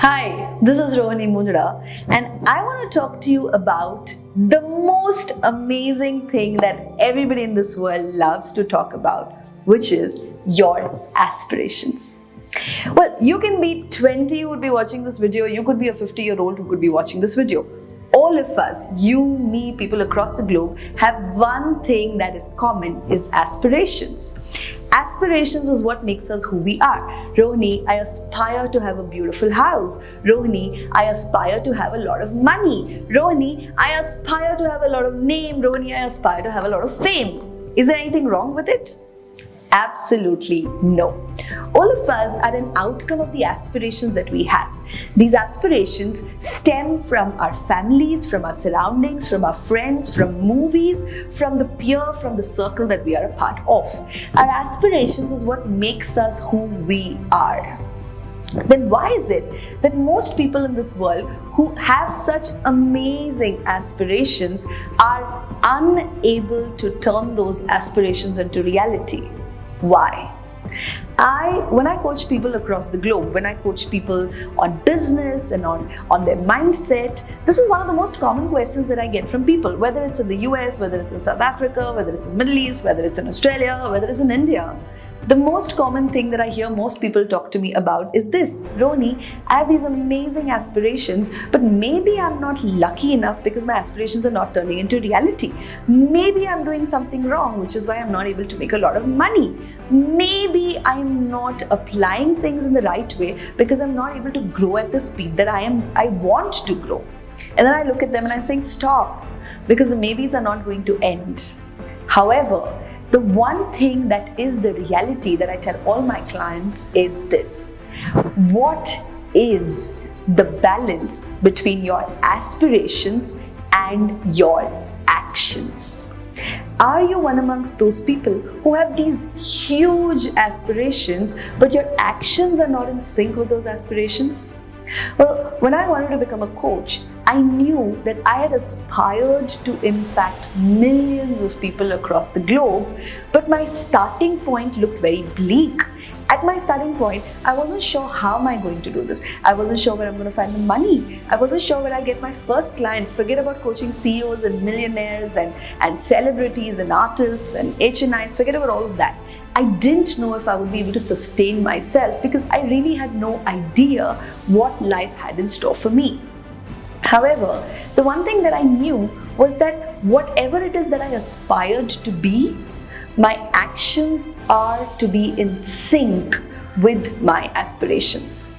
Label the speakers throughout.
Speaker 1: Hi, this is Rohini Mundra, and I want to talk to you about the most amazing thing that everybody in this world loves to talk about, which is your aspirations. Well, you can be 20 who would be watching this video, you could be a 50-year-old who could be watching this video. All of us, you, me, people across the globe, have one thing that is common, is aspirations. Aspirations is what makes us who we are. Rohini, I aspire to have a beautiful house. Rohini, I aspire to have a lot of money. Rohini, I aspire to have a lot of name. Rohini, I aspire to have a lot of fame. Is there anything wrong with it? Absolutely no. All of us are an outcome of the aspirations that we have. These aspirations stem from our families, from our surroundings, from our friends, from movies, from the peer, from the circle that we are a part of. Our aspirations is what makes us who we are. Then why is it that most people in this world who have such amazing aspirations are unable to turn those aspirations into reality? Why? When I coach people across the globe, when I coach people on business and on their mindset, this is one of the most common questions that I get from people, whether it's in the US, whether it's in South Africa, whether it's in the Middle East, whether it's in Australia, whether it's in India. The most common thing that I hear most people talk to me about is this: Rohini, I have these amazing aspirations, but maybe I'm not lucky enough because my aspirations are not turning into reality. Maybe I'm doing something wrong, which is why I'm not able to make a lot of money. Maybe I'm not applying things in the right way because I'm not able to grow at the speed that I want to grow. And then I look at them and I say, stop, because the maybes are not going to end. However, the one thing that is the reality that I tell all my clients is this: what is the balance between your aspirations and your actions? Are you one amongst those people who have these huge aspirations, but your actions are not in sync with those aspirations? Well, when I wanted to become a coach, I knew that I had aspired to impact millions of people across the globe, but my starting point looked very bleak. At my starting point, I wasn't sure how am I going to do this. I wasn't sure where I'm going to find the money. I wasn't sure where I get my first client. Forget about coaching CEOs and millionaires and celebrities and artists and HNIs. Forget about all of that. I didn't know if I would be able to sustain myself because I really had no idea what life had in store for me. However, the one thing that I knew was that whatever it is that I aspired to be, my actions are to be in sync with my aspirations.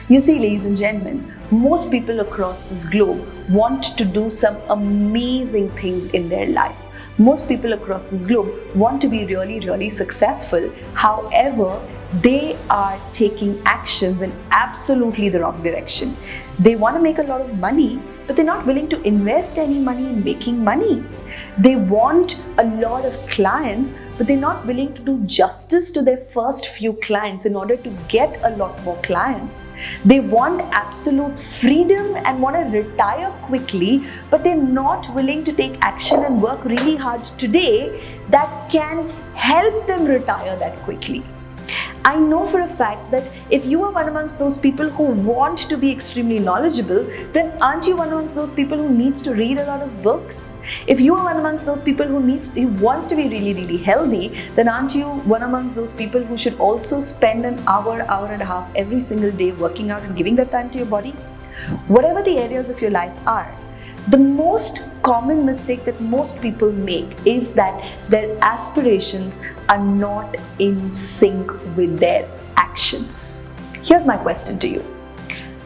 Speaker 1: You see, ladies and gentlemen, most people across this globe want to do some amazing things in their life. Most people across this globe want to be really, really successful. However, they are taking actions in absolutely the wrong direction. They want to make a lot of money, but they're not willing to invest any money in making money. They want a lot of clients, but they're not willing to do justice to their first few clients in order to get a lot more clients. They want absolute freedom and want to retire quickly, but they're not willing to take action and work really hard today that can help them retire that quickly. I know for a fact that if you are one amongst those people who want to be extremely knowledgeable, then aren't you one amongst those people who needs to read a lot of books? If you are one amongst those people who wants to be really, really healthy, then aren't you one amongst those people who should also spend an hour and a half every single day working out and giving that time to your body? Whatever the areas of your life are, the most common mistake that most people make is that their aspirations are not in sync with their actions. Here's my question to you: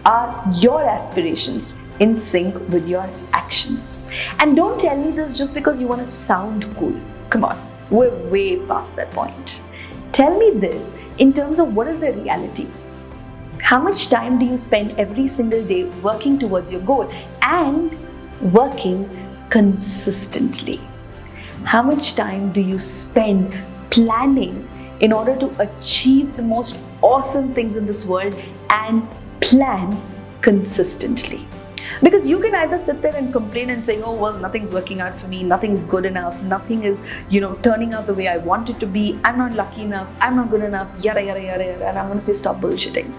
Speaker 1: are your aspirations in sync with your actions? And don't tell me this just because you want to sound cool. Come on, we're way past that point. Tell me this in terms of what is the reality. How much time do you spend every single day working towards your goal and working consistently? How much time do you spend planning in order to achieve the most awesome things in this world and plan consistently? Because you can either sit there and complain and say, oh, well, nothing's working out for me, nothing's good enough, nothing is, turning out the way I want it to be, I'm not lucky enough, I'm not good enough, yada, yada, yada, yada, and I'm going to say, stop bullshitting.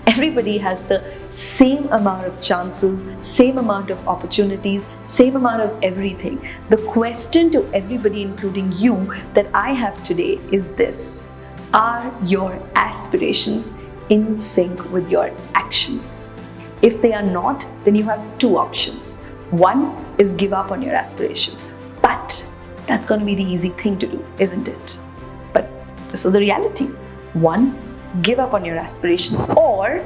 Speaker 1: Everybody has the same amount of chances, same amount of opportunities, same amount of everything. The question to everybody, including you, that I have today is this: are your aspirations in sync with your actions? If they are not, then you have two options. One is give up on your aspirations. But that's going to be the easy thing to do, isn't it? But this is the reality. One, give up on your aspirations, or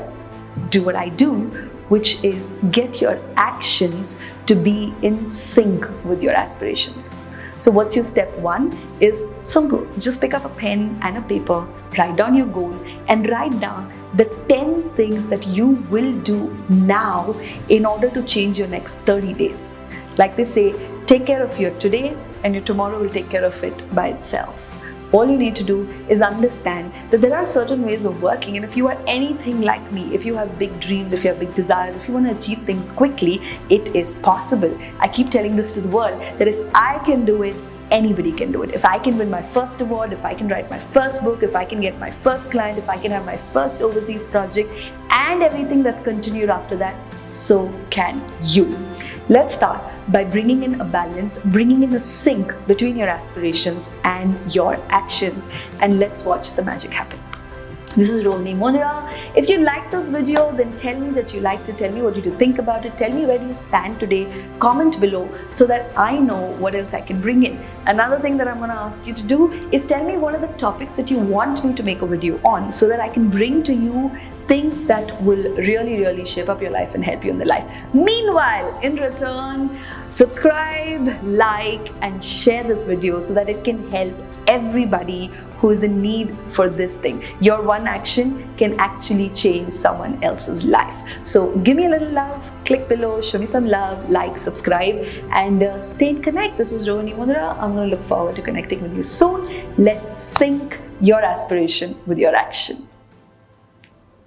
Speaker 1: do what I do, which is get your actions to be in sync with your aspirations. So what's your step one? Is simple. Just pick up a pen and a paper, write down your goal, and write down the 10 things that you will do now in order to change your next 30 days. Like they say, take care of your today and your tomorrow will take care of it by itself. All you need to do is understand that there are certain ways of working, and if you are anything like me, if you have big dreams, if you have big desires, if you want to achieve things quickly, it is possible. I keep telling this to the world that if I can do it, anybody can do it. If I can win my first award, if I can write my first book, if I can get my first client, if I can have my first overseas project, and everything that's continued after that, so can you. Let's start by bringing in a balance, bringing in a sync between your aspirations and your actions, and let's watch the magic happen. This is Rohini Mundra. If you liked this video, then tell me that you liked it. Tell me what you think about it. Tell me where do you stand today. Comment below so that I know what else I can bring in. Another thing that I'm going to ask you to do is tell me what are the topics that you want me to make a video on, so that I can bring to you things that will really shape up your life and help you in the life. Meanwhile, in return, subscribe, like, and share this video so that it can help everybody who is in need for this thing. Your one action can actually change someone else's life. So give me a little love, click below, show me some love, like, subscribe, and stay in connect. This is Rohini Mundra. I'm going to look forward to connecting with you soon. Let's sync your aspiration with your action.